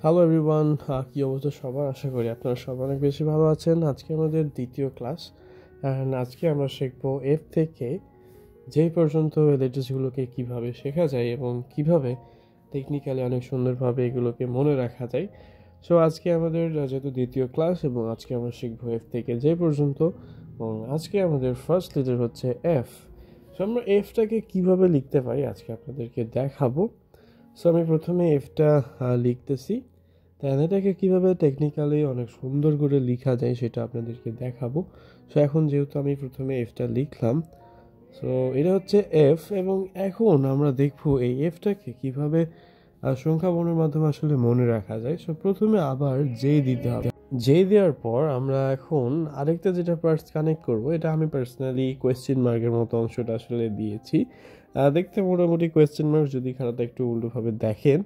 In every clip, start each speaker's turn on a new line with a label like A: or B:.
A: Hello everyone, কী অবস্থা সবার? আশা করি আপনারা সবাই অনেক বেশি ভালো আছেন। আজকে আমাদের দ্বিতীয় ক্লাস। আজকে আমরা শিখবো এফ থেকে যেই পর্যন্ত লেটার্সগুলোকে কীভাবে শেখা যায় এবং কিভাবে টেকনিক্যালি অনেক সুন্দরভাবে এগুলোকে মনে রাখা যায়। সো আজকে আমাদের যেহেতু দ্বিতীয় ক্লাস এবং আজকে আমরা শিখবো এফ থেকে যে পর্যন্ত, এবং আজকে আমাদের ফার্স্ট লেটার হচ্ছে এফ। সো আমরা এফটাকে কীভাবে লিখতে পারি আজকে আপনাদেরকে দেখাবো। সো আমি প্রথমে এফটা লিখতেছি, তাই এটাকে কীভাবে টেকনিক্যালি অনেক সুন্দর করে লেখা যায় সেটা আপনাদেরকে দেখাবো। সো এখন যেহেতু আমি প্রথমে এফটা লিখলাম, সো এটা হচ্ছে এফ, এবং এখন আমরা দেখবো এই এফটাকে কীভাবে সংখ্যা বর্ণের মাধ্যমে আসলে মনে রাখা যায়। সো প্রথমে আবার জে দিতে হবে। জে দেওয়ার পর আমরা এখন আরেকটা যেটা কানেক্ট করব, এটা আমি পার্সোনালি কোয়েশ্চেন মার্কের মতো অংশটা আসলে দিয়েছি। দেখতে মোটামুটি কোয়েশ্চেন মার্ক, যদি খারাপ একটু উল্টোভাবে দেখেন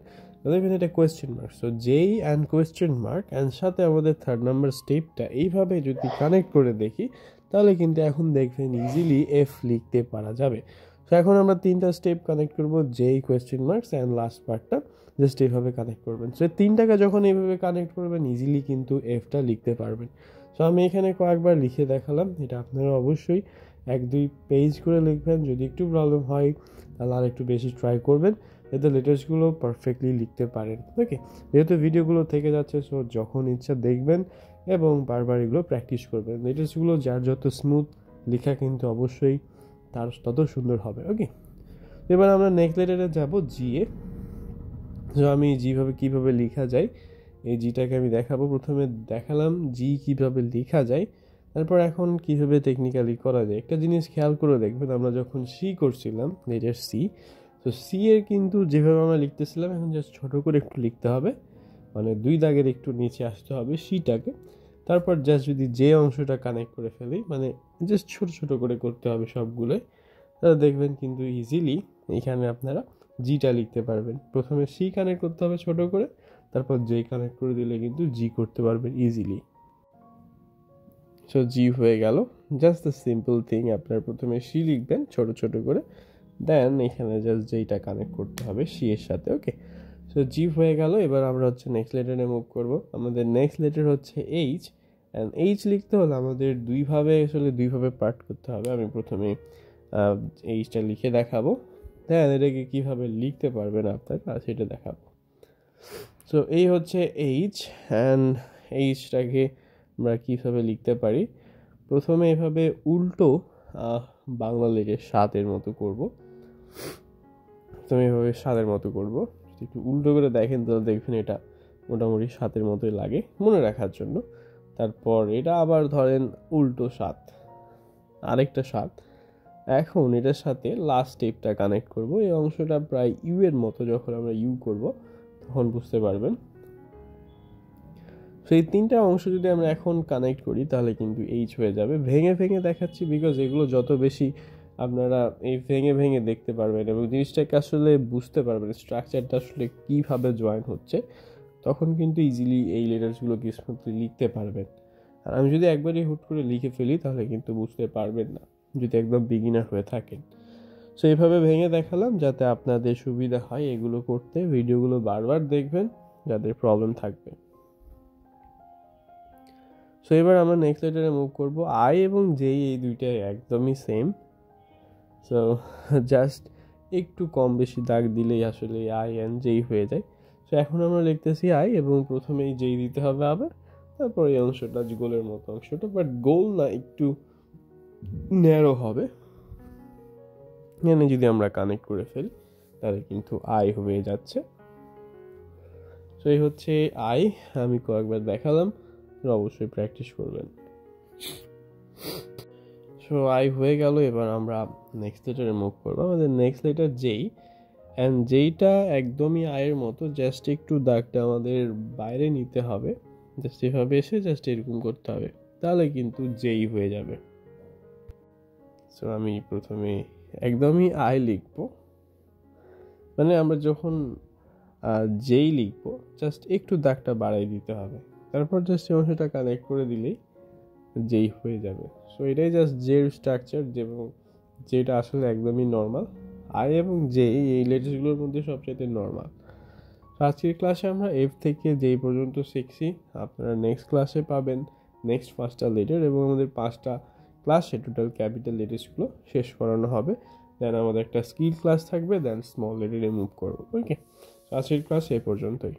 A: দেখবেন এটা question mark. So Z and question mark and সাথে আমাদের থার্ড নাম্বার স্টেপটা এইভাবে যদি কানেক্ট করে দেখি, তাহলে কিন্তু এখন দেখবেন ইজিলি এফ লিখতে পারা যাবে। সো এখন আমরা তিনটা স্টেপ কানেক্ট করবো, জেই, কোয়েশ্চেন মার্কস অ্যান্ড লাস্ট পার্টটা জাস্ট এইভাবে কানেক্ট করবেন। সো তিনটাকে যখন এইভাবে কানেক্ট করবেন ইজিলি কিন্তু এফটা লিখতে পারবেন। সো আমি এখানে কয়েকবার লিখে দেখালাম, এটা আপনারা অবশ্যই 1-2 পেজ করে লিখবেন। যদি একটু প্রবলেম হয় তাহলে আর একটু বেশি ট্রাই করবেন, এতে লেটার্সগুলো পারফেক্টলি লিখতে পারেন। ওকে, যেহেতু ভিডিওগুলো থেকে যাচ্ছে, সো যখন ইচ্ছা দেখবেন এবং বারবার এগুলো প্র্যাকটিস করবেন। লেটার্সগুলো যার যত স্মুথ লেখা কিন্তু অবশ্যই তার তত সুন্দর হবে। ওকে, এবার আমরা নেক্সট লেটারে যাব, জি এ। সো আমি কীভাবে লেখা যায় এই জিটাকে আমি দেখাবো। প্রথমে দেখালাম জি কীভাবে লেখা যায়, তারপর এখন কীভাবে টেকনিক্যালি করা যায়। একটা জিনিস খেয়াল করে দেখবেন, আমরা যখন সি করছিলাম, লেটার সি, তো সি এর কিন্তু যেভাবে আমরা লিখতেছিলাম এখন জাস্ট ছোটো করে একটু লিখতে হবে, মানে 2 দাগের একটু নিচে আসতে হবে সিটাকে। তারপর জাস্ট যদি যে অংশটা কানেক্ট করে ফেলি, মানে জাস্ট ছোটো ছোটো করে করতে হবে সবগুলোই, তাহলে দেখবেন কিন্তু ইজিলি এখানে আপনারা জিটা লিখতে পারবেন। প্রথমে সি কানেক্ট করতে হবে ছোট করে, তারপর জে কানেক্ট করে দিলে কিন্তু জি করতে পারবেন ইজিলি। সো জি হয়ে গেল, জাস্ট দ্য সিম্পল থিং। আপনার প্রথমে সি লিখবেন ছোট ছোট করে, দেন এখানে জাস্ট যেইটা কানেক্ট করতে হবে সি এর সাথে। ওকে, সো জি হয়ে গেল। এবার আমরা হচ্ছে নেক্সট লেটারে মুভ করব। আমাদের নেক্সট লেটার হচ্ছে এইচ, অ্যান্ড এইচ লিখতে হলে আমাদের দুইভাবে পার্ট করতে হবে। আমি প্রথমে এইচটা লিখে দেখাবো, দেন এটাকে কীভাবে লিখতে পারবেন আপনারা সেটা দেখাবো। সো এই হচ্ছে এইচ, অ্যান্ড এইচটাকে আমরা কীভাবে লিখতে পারি, প্রথমে এভাবে উল্টো বাংলা লেখে সাতের মতো করব। প্রথমে এভাবে সাতের মতো করব, একটু উল্টো করে দেখেন তাহলে দেখবেন এটা মোটামুটি সাতের মতোই লাগে মনে রাখার জন্য। তারপর এটা আবার ধরেন উল্টো 7, আরেকটা 7। এখন এটার সাথে লাস্ট স্টেপটা কানেক্ট করব। এই অংশটা প্রায় ইউ এর মতো, যখন আমরা ইউ করব তখন বুঝতে পারবেন। সেই তিনটা অংশ যদি আমরা এখন কানেক্ট করি তাহলে কিন্তু এইচ হয়ে যাবে। ভেঙে ভেঙে দেখাচ্ছি বিকজ এগুলো যত বেশি আপনারা এই ভেঙে ভেঙে দেখতে পারবেন এবং জিনিসটাকে আসলে বুঝতে পারবেন স্ট্রাকচারটা আসলে কীভাবে জয়েন হচ্ছে, তখন কিন্তু ইজিলি এই লেটার্সগুলোকে স্মুথলি লিখতে পারবেন। আর আমি যদি একবারই হুট করে লিখে ফেলি তাহলে কিন্তু বুঝতে পারবেন না, যদি একদম বিগিনার হয়ে থাকেন। সো এইভাবে ভেঙে দেখালাম যাতে আপনাদের সুবিধা হয় এগুলো করতে। ভিডিওগুলো বারবার দেখবেন যাদের প্রবলেম থাকবে। সো এবার আমরা নেক্সট লেটারে মুভ করব। আই এবং জেই এই দুইটাই একদমই সেম। সো জাস্ট একটু কম বেশি দাগ দিলেই আসলে আই অ্যান্ড জেই হয়ে যায়। সো এখন আমরা লিখতেছি আই এবং প্রথমেই জেই দিতে হবে আবার, তারপর এই অংশটা গোলের মতো অংশটা, বাট গোল না, একটু ন্যারো হবে। এখানে যদি আমরা কানেক্ট করে ফেলি তাহলে কিন্তু আই হয়ে যাচ্ছে। সো এই হচ্ছে আই, আমি কয়েকবার দেখালাম, অবশ্যই প্র্যাকটিস করবেন। সো আই হয়ে গেল। এবার আমরা নেক্সট লেটারে মুভ করবো। আমাদের নেক্সট লেটার জেই, অ্যান্ড জেইটা একদমই আয়ের মতো, জাস্ট একটু দাগটা আমাদের বাইরে নিতে হবে, জাস্ট এভাবে এসে জাস্ট এরকম করতে হবে, তাহলে কিন্তু জেই হয়ে যাবে। সো আমি প্রথমে একদমই আই লিখবো, মানে আমরা যখন জেই লিখবো জাস্ট একটু দাগটা বাড়াই দিতে হবে, তারপর জাস্ট এই অংশটা কানেক্ট করে দিলেই জেই হয়ে যাবে। সো এটাই জাস্ট জের স্ট্রাকচার, এবং যেটা আসলে একদমই নর্মাল। আই এবং জে এই লেটার্সগুলোর মধ্যে সবচেয়ে নর্মাল। সো আজকের ক্লাসে আমরা এফ থেকে যেই পর্যন্ত শিখছি আপনারা নেক্সট ক্লাসে পাবেন নেক্সট 5টা লেটার, এবং আমাদের 5টা ক্লাসে টোটাল ক্যাপিটাল লেটার্সগুলো শেষ করানো হবে। দেন আমাদের একটা স্কিল ক্লাস থাকবে, দেন স্মল লেটারে মুভ করবো। ওকে, আজকের ক্লাস এই পর্যন্তই।